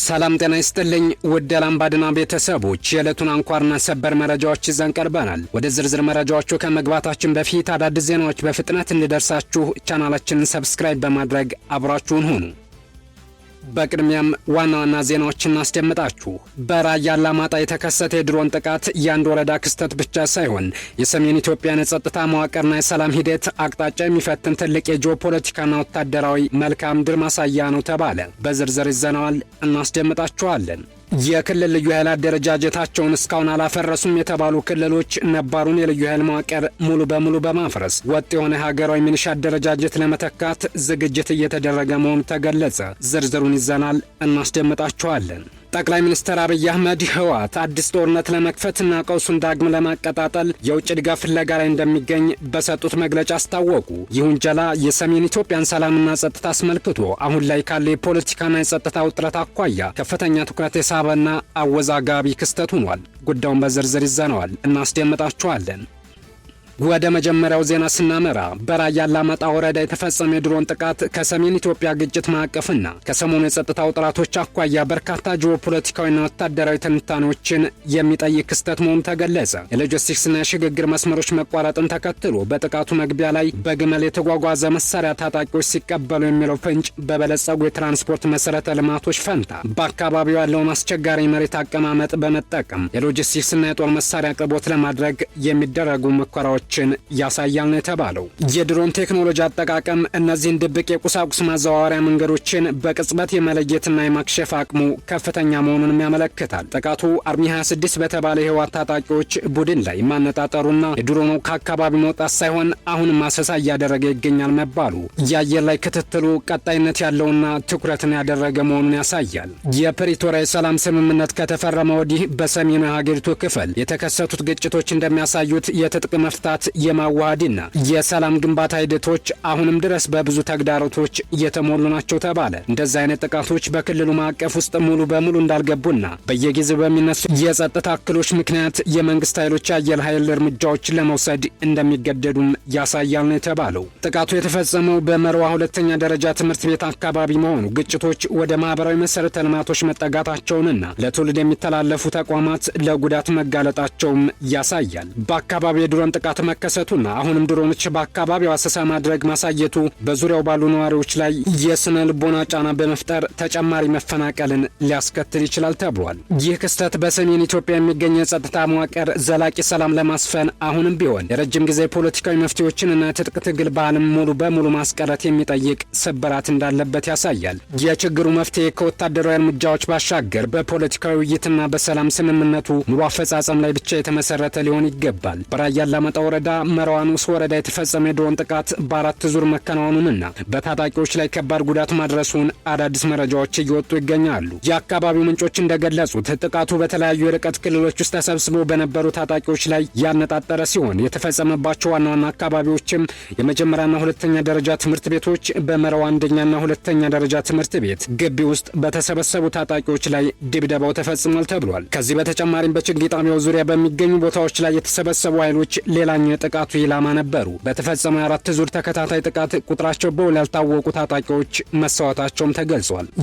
ሰላም ጤና ይስጥልኝ ውድ የላምባድና ቤተሰቦች የዕለቱን አንኳርና ሰበር መረጃዎች ይዘን ቀርበናል። ወደ ዝርዝር መረጃዎቹ ከመግባታችን በፊት አዳዲስ ዜናዎች በፍጥነት እንዲደርሳችሁ ቻናላችንን ሰብስክራይብ በማድረግ አብራችሁን ሁኑ። በቅድሚያም ዋና ዋና ዜናዎችን እናስደምጣችሁ። በራያ አላማጣ የተከሰተ የድሮን ጥቃት የአንድ ወረዳ ክስተት ብቻ ሳይሆን የሰሜን ኢትዮጵያን የጸጥታ መዋቅርና የሰላም ሂደት አቅጣጫ የሚፈትን ትልቅ የጂኦፖለቲካና ወታደራዊ መልክዓ ምድር ማሳያ ነው ተባለ። በዝርዝር ይዘነዋል፣ እናስደምጣችኋለን። የክልል ልዩ ኃይል አደረጃጀታቸውን እስካሁን አላፈረሱም የተባሉ ክልሎች ነባሩን የልዩ ኃይል መዋቅር ሙሉ በሙሉ በማፍረስ ወጥ የሆነ ሀገራዊ ሚሊሻ አደረጃጀት ለመተካት ዝግጅት እየተደረገ መሆኑ ተገለጸ። ዝርዝሩን ይዘናል፣ እናስደምጣችኋለን። ጠቅላይ ሚኒስትር አብይ አህመድ ህወሓት አዲስ ጦርነት ለመክፈትና ቀውሱን ዳግም ለማቀጣጠል የውጭ ድጋፍ ፍለጋ ላይ እንደሚገኝ በሰጡት መግለጫ አስታወቁ። ይህ ውንጀላ የሰሜን ኢትዮጵያን ሰላምና ጸጥታ አስመልክቶ አሁን ላይ ካለ የፖለቲካና የጸጥታ ውጥረት አኳያ ከፍተኛ ትኩረት የሳበና አወዛጋቢ ክስተት ሆኗል። ጉዳዩን በዝርዝር ይዘነዋል፣ እናስደምጣችኋለን። ወደ መጀመሪያው ዜና ስናመራ በራያ አላማጣ ወረዳ የተፈጸመ የድሮን ጥቃት ከሰሜን ኢትዮጵያ ግጭት ማዕቀፍና ከሰሞኑ የጸጥታ ውጥረቶች አኳያ በርካታ ጂኦፖለቲካዊና ወታደራዊ ትንታኔዎችን የሚጠይቅ ክስተት መሆኑ ተገለጸ። የሎጂስቲክስና የሽግግር መስመሮች መቋረጥን ተከትሎ በጥቃቱ መግቢያ ላይ በግመል የተጓጓዘ መሳሪያ ታጣቂዎች ሲቀበሉ የሚለው ፍንጭ በበለጸጉ የትራንስፖርት መሰረተ ልማቶች ፈንታ በአካባቢው ያለውን አስቸጋሪ መሬት አቀማመጥ በመጠቀም የሎጂስቲክስና የጦር መሳሪያ አቅርቦት ለማድረግ የሚደረጉ ሙከራዎች ያሳያል ነው የተባለው። የድሮን ቴክኖሎጂ አጠቃቀም እነዚህን ድብቅ የቁሳቁስ ማዘዋወሪያ መንገዶችን በቅጽበት የመለየትና የማክሸፍ አቅሙ ከፍተኛ መሆኑንም ያመለክታል። ጥቃቱ አርሚ 26 በተባለ የህወሓት ታጣቂዎች ቡድን ላይ ማነጣጠሩና የድሮኑ ከአካባቢ መውጣት ሳይሆን አሁንም አሰሳ እያደረገ ይገኛል መባሉ የአየር ላይ ክትትሉ ቀጣይነት ያለውና ትኩረትን ያደረገ መሆኑን ያሳያል። የፕሪቶሪያ የሰላም ስምምነት ከተፈረመ ወዲህ በሰሜኑ የሀገሪቱ ክፍል የተከሰቱት ግጭቶች እንደሚያሳዩት የትጥቅ መፍታት የማዋሃድና የሰላም ግንባታ ሂደቶች አሁንም ድረስ በብዙ ተግዳሮቶች እየተሞሉ ናቸው ተባለ። እንደዚህ አይነት ጥቃቶች በክልሉ ማዕቀፍ ውስጥ ሙሉ በሙሉ እንዳልገቡና በየጊዜው በሚነሱ የጸጥታ እክሎች ምክንያት የመንግስት ኃይሎች የአየር ኃይል እርምጃዎችን ለመውሰድ እንደሚገደዱም ያሳያል ነው የተባለው። ጥቃቱ የተፈጸመው በመርዋ ሁለተኛ ደረጃ ትምህርት ቤት አካባቢ መሆኑ ግጭቶች ወደ ማህበራዊ መሰረተ ልማቶች መጠጋታቸውንና ለትውልድ የሚተላለፉ ተቋማት ለጉዳት መጋለጣቸውም ያሳያል። በአካባቢው የድሮን ጥቃት መከሰቱና አሁንም ድሮኖች በአካባቢው አሰሳ ማድረግ ማሳየቱ በዙሪያው ባሉ ነዋሪዎች ላይ የስነ ልቦና ጫና በመፍጠር ተጨማሪ መፈናቀልን ሊያስከትል ይችላል ተብሏል። ይህ ክስተት በሰሜን ኢትዮጵያ የሚገኝ የጸጥታ መዋቅር ዘላቂ ሰላም ለማስፈን አሁንም ቢሆን የረጅም ጊዜ ፖለቲካዊ መፍትሄዎችንና ትጥቅ ትግል ባህልን ሙሉ በሙሉ ማስቀረት የሚጠይቅ ስብራት እንዳለበት ያሳያል። የችግሩ መፍትሄ ከወታደራዊ እርምጃዎች ባሻገር በፖለቲካዊ ውይይትና በሰላም ስምምነቱ ሙሉ አፈጻጸም ላይ ብቻ የተመሰረተ ሊሆን ይገባል። በራያ አላማጣ ወረዳ መርዋኑስ ወረዳ የተፈጸመ የድሮን ጥቃት በአራት ዙር መከናወኑንና በታጣቂዎች ላይ ከባድ ጉዳት ማድረሱን አዳዲስ መረጃዎች እየወጡ ይገኛሉ። የአካባቢው ምንጮች እንደገለጹት ጥቃቱ በተለያዩ የርቀት ክልሎች ውስጥ ተሰብስበው በነበሩ ታጣቂዎች ላይ ያነጣጠረ ሲሆን የተፈጸመባቸው ዋና ዋና አካባቢዎችም የመጀመሪያና ሁለተኛ ደረጃ ትምህርት ቤቶች፣ በመርዋ አንደኛና ሁለተኛ ደረጃ ትምህርት ቤት ግቢ ውስጥ በተሰበሰቡ ታጣቂዎች ላይ ድብደባው ተፈጽሟል ተብሏል። ከዚህ በተጨማሪም በችግኝ ጣቢያው ዙሪያ በሚገኙ ቦታዎች ላይ የተሰበሰቡ ኃይሎች ሌላኛው የጥቃቱ ኢላማ ነበሩ። በተፈጸመው የአራት ዙር ተከታታይ ጥቃት ቁጥራቸው በውል ያልታወቁ ታጣቂዎች መሰዋታቸውም ተገልጿል።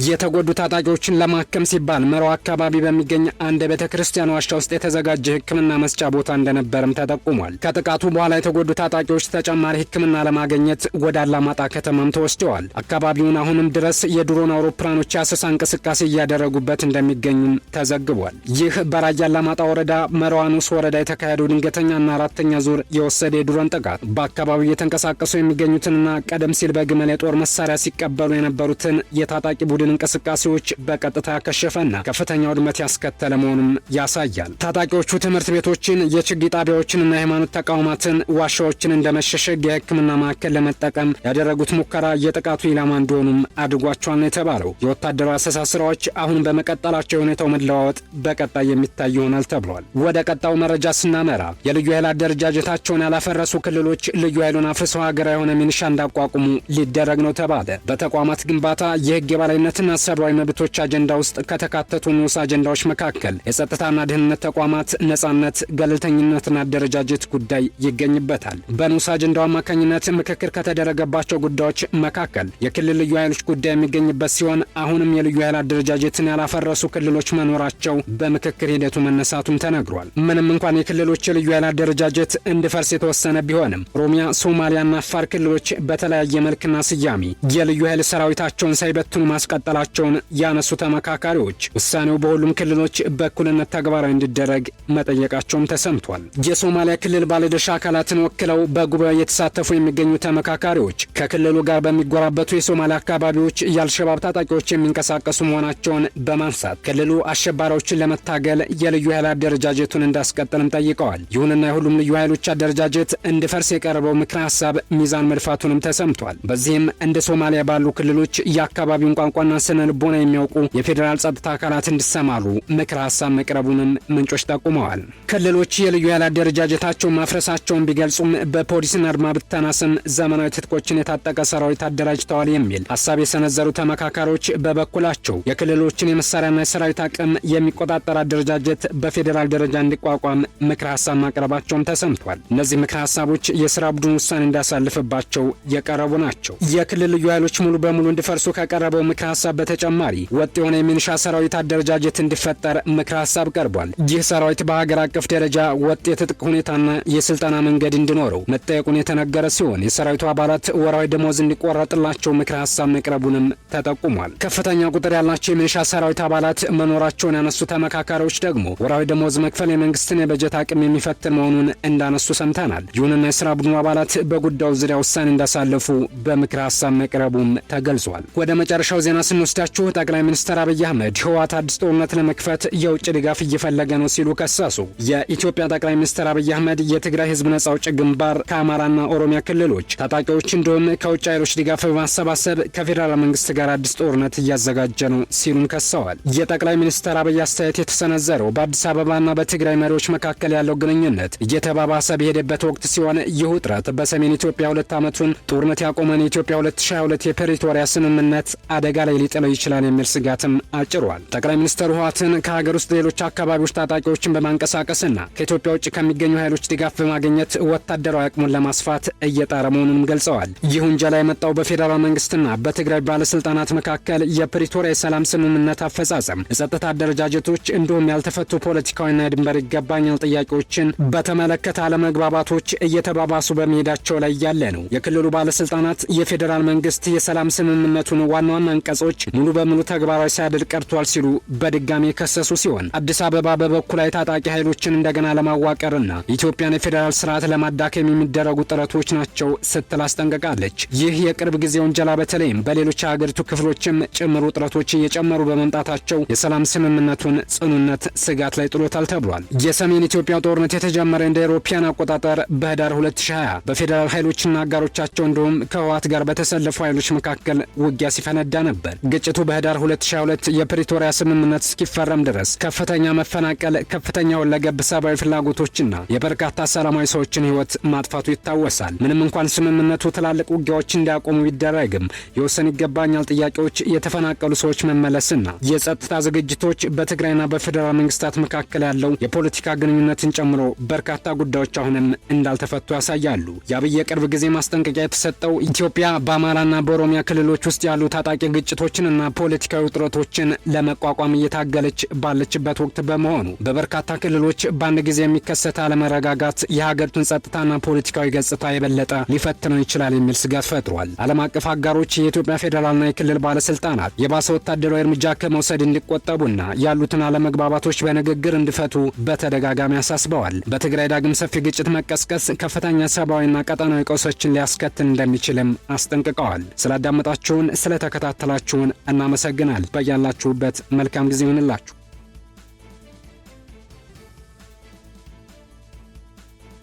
የተጎዱ ታጣቂዎችን ለማከም ሲባል መርዋ አካባቢ በሚገኝ አንድ የቤተ ክርስቲያን ዋሻ ውስጥ የተዘጋጀ ሕክምና መስጫ ቦታ እንደነበርም ተጠቁሟል። ከጥቃቱ በኋላ የተጎዱ ታጣቂዎች ተጨማሪ ሕክምና ለማግኘት ወደ አላማጣ ከተማም ተወስደዋል። አካባቢውን አሁንም ድረስ የድሮን አውሮፕላኖች የአሰሳ እንቅስቃሴ እያደረጉበት እንደሚገኙም ተዘግቧል። ይህ በራያ አላማጣ ወረዳ መርዋኑስ ወረዳ የተካሄደው ድንገተኛና አራተኛ ዙር የወሰደ የድሮን ጥቃት በአካባቢው እየተንቀሳቀሱ የሚገኙትንና ቀደም ሲል በግመል የጦር መሳሪያ ሲቀበሉ የነበሩትን የታጣቂ ቡድን እንቅስቃሴዎች በቀጥታ ያከሸፈና ከፍተኛ ውድመት ያስከተለ መሆኑም ያሳያል። ታጣቂዎቹ ትምህርት ቤቶችን፣ የችግኝ ጣቢያዎችንና የሃይማኖት ተቋማትን፣ ዋሻዎችን እንደመሸሸግ የሕክምና ማዕከል ለመጠቀም ያደረጉት ሙከራ የጥቃቱ ኢላማ እንዲሆኑም አድርጓቸዋል ነው የተባለው። የወታደራዊ አሰሳ ስራዎች አሁን በመቀጠላቸው የሁኔታው መለዋወጥ በቀጣይ የሚታይ ይሆናል ተብሏል። ወደ ቀጣዩ መረጃ ስናመራ የልዩ ኃይል አደረጃጀታ ሰራዊታቸውን ያላፈረሱ ክልሎች ልዩ ኃይሉን አፍርሰው ሀገራዊ የሆነ ሚኒሻ እንዳቋቁሙ ሊደረግ ነው ተባለ። በተቋማት ግንባታ የህግ የበላይነትና ሰብአዊ መብቶች አጀንዳ ውስጥ ከተካተቱ ንዑስ አጀንዳዎች መካከል የጸጥታና ደህንነት ተቋማት ነጻነት፣ ገለልተኝነትና አደረጃጀት ጉዳይ ይገኝበታል። በንዑስ አጀንዳው አማካኝነት ምክክር ከተደረገባቸው ጉዳዮች መካከል የክልል ልዩ ኃይሎች ጉዳይ የሚገኝበት ሲሆን አሁንም የልዩ ኃይል አደረጃጀትን ያላፈረሱ ክልሎች መኖራቸው በምክክር ሂደቱ መነሳቱም ተነግሯል። ምንም እንኳን የክልሎች የልዩ ኃይል አደረጃጀት እንዲፈርስ የተወሰነ ቢሆንም ኦሮሚያ፣ ሶማሊያና አፋር ክልሎች በተለያየ መልክና ስያሜ የልዩ ኃይል ሰራዊታቸውን ሳይበትኑ ማስቀጠላቸውን ያነሱ ተመካካሪዎች ውሳኔው በሁሉም ክልሎች በእኩልነት ተግባራዊ እንዲደረግ መጠየቃቸውም ተሰምቷል። የሶማሊያ ክልል ባለድርሻ አካላትን ወክለው በጉባኤው የተሳተፉ የሚገኙ ተመካካሪዎች ከክልሉ ጋር በሚጎራበቱ የሶማሊያ አካባቢዎች የአልሸባብ ታጣቂዎች የሚንቀሳቀሱ መሆናቸውን በማንሳት ክልሉ አሸባሪዎችን ለመታገል የልዩ ኃይል አደረጃጀቱን እንዳስቀጥልም ጠይቀዋል። ይሁንና የሁሉም ልዩ ኃይሎች አደረጃጀት እንዲፈርስ የቀረበው ምክረ ሀሳብ ሚዛን መድፋቱንም ተሰምቷል። በዚህም እንደ ሶማሊያ ባሉ ክልሎች የአካባቢውን ቋንቋና ስነ ልቦና የሚያውቁ የፌዴራል ጸጥታ አካላት እንዲሰማሩ ምክረ ሀሳብ መቅረቡንም ምንጮች ጠቁመዋል። ክልሎች የልዩ ኃይል አደረጃጀታቸውን ማፍረሳቸውን ቢገልጹም በፖሊስና አድማ ብተና ስም ዘመናዊ ትጥቆችን የታጠቀ ሰራዊት አደራጅተዋል የሚል ሀሳብ የሰነዘሩ ተመካካሪዎች በበኩላቸው የክልሎችን የመሳሪያና የሰራዊት አቅም የሚቆጣጠር አደረጃጀት በፌዴራል ደረጃ እንዲቋቋም ምክረ ሀሳብ ማቅረባቸውም ተሰምቷል። እነዚህ ምክረ ሀሳቦች የስራ ቡድን ውሳኔ እንዳሳልፍባቸው የቀረቡ ናቸው። የክልል ልዩ ኃይሎች ሙሉ በሙሉ እንዲፈርሱ ከቀረበው ምክረ ሀሳብ በተጨማሪ ወጥ የሆነ የሚኒሻ ሰራዊት አደረጃጀት እንዲፈጠር ምክረ ሀሳብ ቀርቧል። ይህ ሰራዊት በሀገር አቀፍ ደረጃ ወጥ የትጥቅ ሁኔታና የስልጠና መንገድ እንዲኖረው መጠየቁን የተነገረ ሲሆን የሰራዊቱ አባላት ወራዊ ደሞዝ እንዲቆረጥላቸው ምክረ ሀሳብ መቅረቡንም ተጠቁሟል። ከፍተኛ ቁጥር ያላቸው የሚኒሻ ሰራዊት አባላት መኖራቸውን ያነሱ ተመካካሪዎች ደግሞ ወራዊ ደሞዝ መክፈል የመንግስትን የበጀት አቅም የሚፈትን መሆኑን እንዳነሱ ሰምተናል። ይሁንና የስራ ቡድኑ አባላት በጉዳዩ ዙሪያ ውሳኔ እንዳሳለፉ በምክረ ሀሳብ መቅረቡም ተገልጿል። ወደ መጨረሻው ዜና ስንወስዳችሁ ጠቅላይ ሚኒስትር አብይ አህመድ ህወሓት አዲስ ጦርነት ለመክፈት የውጭ ድጋፍ እየፈለገ ነው ሲሉ ከሰሱ። የኢትዮጵያ ጠቅላይ ሚኒስትር አብይ አህመድ የትግራይ ህዝብ ነጻ አውጪ ግንባር ከአማራና ኦሮሚያ ክልሎች ታጣቂዎች እንዲሁም ከውጭ ኃይሎች ድጋፍ በማሰባሰብ ከፌዴራል መንግስት ጋር አዲስ ጦርነት እያዘጋጀ ነው ሲሉም ከሰዋል። የጠቅላይ ሚኒስትር አብይ አስተያየት የተሰነዘረው በአዲስ አበባና በትግራይ መሪዎች መካከል ያለው ግንኙነት እየተባባሰ በሄደበት ወቅት ሲሆን ይህ ውጥረት በሰሜን ኢትዮጵያ 2 ዓመቱን ጦርነት ያቆመን የኢትዮጵያ 2022 የፕሪቶሪያ ስምምነት አደጋ ላይ ሊጥለው ይችላል የሚል ስጋትም አጭሯል። ጠቅላይ ሚኒስትሩ ህወሓትን ከሀገር ውስጥ ሌሎች አካባቢዎች ታጣቂዎችን በማንቀሳቀስና ከኢትዮጵያ ውጭ ከሚገኙ ኃይሎች ድጋፍ በማግኘት ወታደራዊ አቅሙን ለማስፋት እየጣረ መሆኑንም ገልጸዋል። ይህ ውንጀላ የመጣው በፌዴራል መንግስትና በትግራይ ባለስልጣናት መካከል የፕሪቶሪያ የሰላም ስምምነት አፈጻጸም፣ የጸጥታ አደረጃጀቶች እንዲሁም ያልተፈቱ ፖለቲካዊና የድንበር ይገባኛል ጥያቄዎችን በተመለከተ አለመግባባቶች እየተባባሱ በመሄዳቸው ላይ ያለ ነው። የክልሉ ባለስልጣናት የፌዴራል መንግስት የሰላም ስምምነቱን ዋና ዋና አንቀጾች ሙሉ በሙሉ ተግባራዊ ሳያደርግ ቀርቷል ሲሉ በድጋሚ የከሰሱ ሲሆን አዲስ አበባ በበኩል ላይ ታጣቂ ኃይሎችን እንደገና ለማዋቀርና ኢትዮጵያን የፌዴራል ስርዓት ለማዳከም የሚደረጉ ጥረቶች ናቸው ስትል አስጠንቅቃለች። ይህ የቅርብ ጊዜ ውንጀላ በተለይም በሌሎች የሀገሪቱ ክፍሎችም ጭምር ውጥረቶች እየጨመሩ በመምጣታቸው የሰላም ስምምነቱን ጽኑነት ስጋት ላይ ጥሎታል ተብሏል። የሰሜን ኢትዮጵያ ጦርነት የተጀመረ እንደ አውሮፓውያን አቆጣጠር በህዳር 2020 በፌዴራል ኃይሎችና አጋሮቻቸው እንዲሁም ከህወሓት ጋር በተሰለፉ ኃይሎች መካከል ውጊያ ሲፈነዳ ነበር። ግጭቱ በህዳር 2022 የፕሪቶሪያ ስምምነት እስኪፈረም ድረስ ከፍተኛ መፈናቀል፣ ከፍተኛ ሁለገብ ሰብአዊ ፍላጎቶችና የበርካታ ሰላማዊ ሰዎችን ህይወት ማጥፋቱ ይታወሳል። ምንም እንኳን ስምምነቱ ትላልቅ ውጊያዎች እንዲያቆሙ ቢደረግም የወሰን ይገባኛል ጥያቄዎች፣ የተፈናቀሉ ሰዎች መመለስና የጸጥታ ዝግጅቶች በትግራይና በፌዴራል መንግስታት መካከል ያለው የፖለቲካ ግንኙነትን ጨምሮ በርካታ ጉዳዮች አሁንም እንዳልተፈቱ ያሳያሉ። የአብይ የቅርብ ጊዜ ማስጠንቀቂያ የተሰጠው ኢትዮጵያ በአማራና በኦሮሚያ ክልሎች ውስጥ ያሉ ታጣቂ ግጭቶችንና ፖለቲካዊ ውጥረቶችን ለመቋቋም እየታገለች ባለችበት ወቅት በመሆኑ በበርካታ ክልሎች በአንድ ጊዜ የሚከሰት አለመረጋጋት የሀገሪቱን ጸጥታና ፖለቲካዊ ገጽታ የበለጠ ሊፈትነው ይችላል የሚል ስጋት ፈጥሯል። ዓለም አቀፍ አጋሮች የኢትዮጵያ ፌዴራልና የክልል ባለስልጣናት የባሰ ወታደራዊ እርምጃ ከመውሰድ እንዲቆጠቡና ያሉትን አለመግባባቶች በንግግር እንዲፈቱ በተደጋጋሚ አሳስበዋል። በትግራይ ዳግም ሰፊ ግጭት መቀስቀስ ከፍተኛ ሰብአዊና ቀጠናዊ ቀውሶችን ሊያስከትል እንደሚችልም አስጠንቅቀዋል። ስላዳመጣችሁን፣ ስለተከታተላችሁን እናመሰግናል። በያላችሁበት መልካም ጊዜ ይሁንላችሁ።